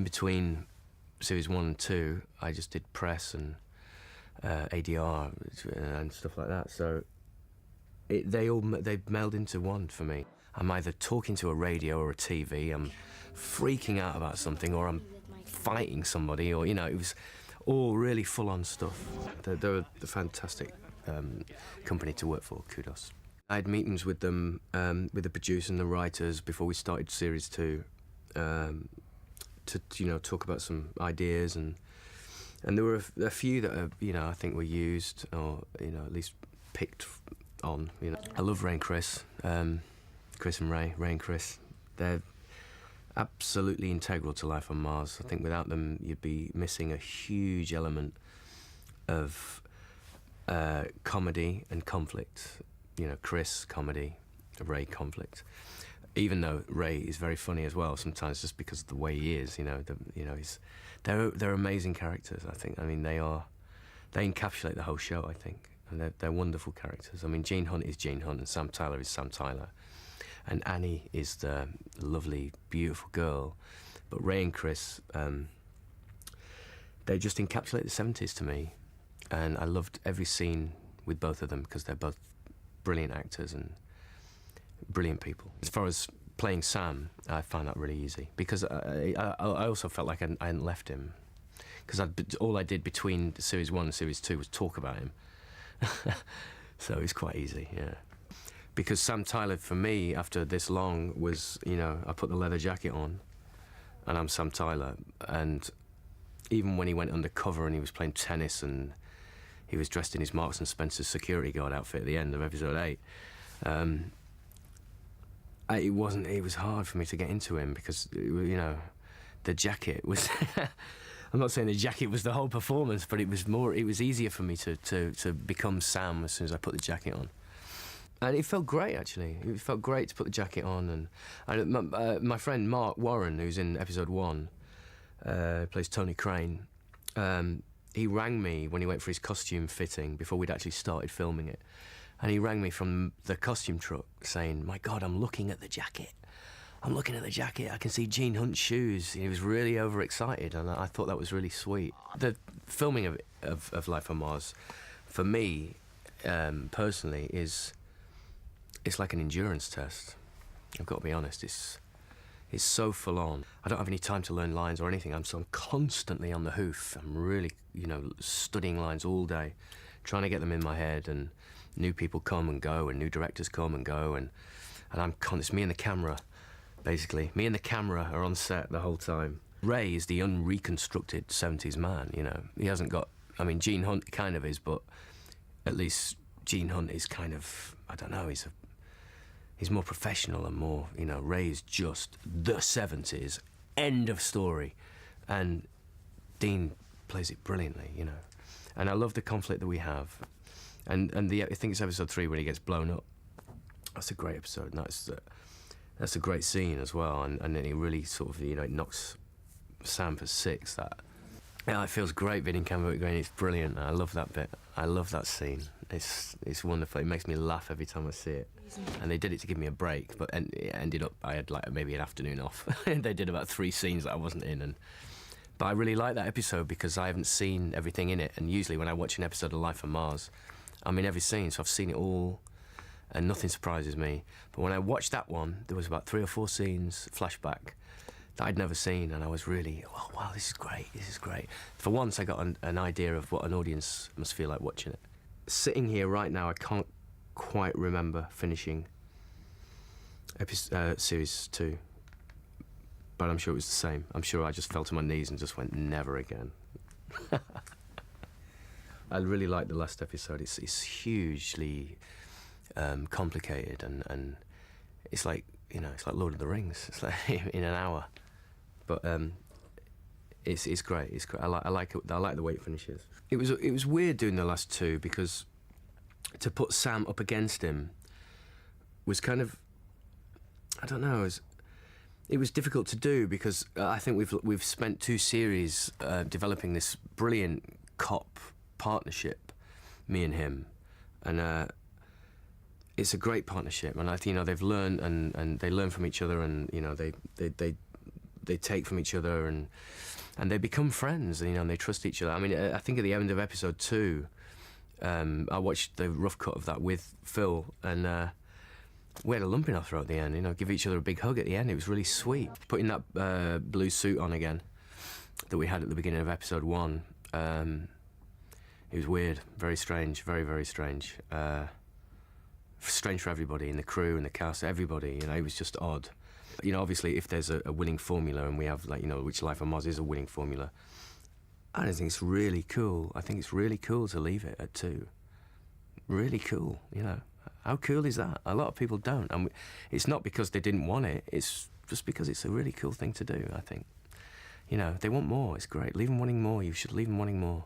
in between series 1 and 2, I just did press and ADR and stuff like that. So they meld into one for me. I'm either talking to a radio or a TV, I'm freaking out about something, or I'm fighting somebody, or, you know, it was all really full-on stuff. They're a fantastic company to work for, kudos. I had meetings with them, with the producers and the writers before we started series 2, to, you know, talk about some ideas, and there were a few that are, you know, I think were used, or, you know, at least picked on, you know. I love Ray and Chris, Chris and Ray and Chris. They're absolutely integral to life on Mars. I think without them, you'd be missing a huge element of comedy and conflict. You know, Chris, comedy, Ray, conflict. Even though Ray is very funny as well, sometimes just because of the way he is, you know, they're amazing characters, I think. I mean, they encapsulate the whole show, I think, and they're wonderful characters. I mean, Gene Hunt is Gene Hunt, and Sam Tyler is Sam Tyler, and Annie is the lovely, beautiful girl. But Ray and Chris, they just encapsulate the 70s to me, and I loved every scene with both of them because they're both brilliant actors and brilliant people. As far as playing Sam, I found that really easy because I also felt like I hadn't left him, because all I did between series 1 and series 2 was talk about him. So it was quite easy, yeah. Because Sam Tyler, for me, after this long, was, you know, I put the leather jacket on and I'm Sam Tyler, and even when he went undercover and he was playing tennis and he was dressed in his Marks and Spencer security guard outfit at the end of episode 8, it was hard for me to get into him because, you know, the jacket was I'm not saying the jacket was the whole performance, but it was easier for me to become Sam as soon as I put the jacket on. And it felt great, actually. It felt great to put the jacket on. And my friend Mark Warren, who's in episode 1, plays Tony Crane, he rang me when he went for his costume fitting before we'd actually started filming it. And he rang me from the costume truck saying, "My God, I'm looking at the jacket. I'm looking at the jacket. I can see Gene Hunt's shoes." He was really overexcited, and I thought that was really sweet. The filming of Life on Mars, for me, personally, it's like an endurance test. I've got to be honest. It's so full on. I don't have any time to learn lines or anything. I'm constantly on the hoof. I'm really, you know, studying lines all day, trying to get them in my head, and new people come and go, and new directors come and go, and it's me and the camera, basically. Me and the camera are on set the whole time. Ray is the unreconstructed 70s man, you know. He hasn't got, I mean, Gene Hunt kind of is, but at least Gene Hunt is kind of, I don't know, he's more professional and more, you know, Ray is just the 70s, end of story. And Dean plays it brilliantly, you know. And I love the conflict that we have. And I think it's episode 3 when he gets blown up. That's a great episode. And that's a great scene as well. And then he really sort of, you know, it knocks Sam for 6. Yeah, it feels great being in Camberwick Green. It's brilliant. I love that bit. I love that scene. It's wonderful. It makes me laugh every time I see it. And they did it to give me a break, but it ended up I had like maybe an afternoon off. They did about 3 scenes that I wasn't in, but I really like that episode because I haven't seen everything in it. And usually when I watch an episode of Life on Mars, I'm in every scene, so I've seen it all, and nothing surprises me. But when I watched that one, there was about 3 or 4 scenes, flashback, that I'd never seen, and I was really, oh, wow, this is great. For once, I got an idea of what an audience must feel like watching it. Sitting here right now, I can't quite remember finishing series 2, but I'm sure it was the same. I'm sure I just fell to my knees and just went, never again. I really liked the last episode. It's hugely complicated, and it's like, you know, it's like Lord of the Rings. It's like in an hour, but it's great. It's great. I like it. I like the way it finishes. It was weird doing the last 2 because to put Sam up against him was kind of, I don't know. It was difficult to do because I think we've spent 2 series developing this brilliant cop partnership, me and him, and it's a great partnership. And you know, they've learned and they learn from each other, and you know, they they take from each other, and they become friends, you know, and they trust each other. I mean, I think at the end of episode 2, I watched the rough cut of that with Phil, and we had a lump in our throat at the end, you know, give each other a big hug at the end. It was really sweet. Putting that blue suit on again that we had at the beginning of episode 1, it was weird, very strange, very, very strange. Strange for everybody in the crew and the cast, everybody, you know, it was just odd. You know, obviously, if there's a winning formula, and we have, like, you know, which Life on Mars is a winning formula, I don't think it's really cool. I think it's really cool to leave it at 2. Really cool, you know. How cool is that? A lot of people don't. And it's not because they didn't want it, it's just because it's a really cool thing to do, I think. You know, they want more, it's great. Leave them wanting more, you should leave them wanting more.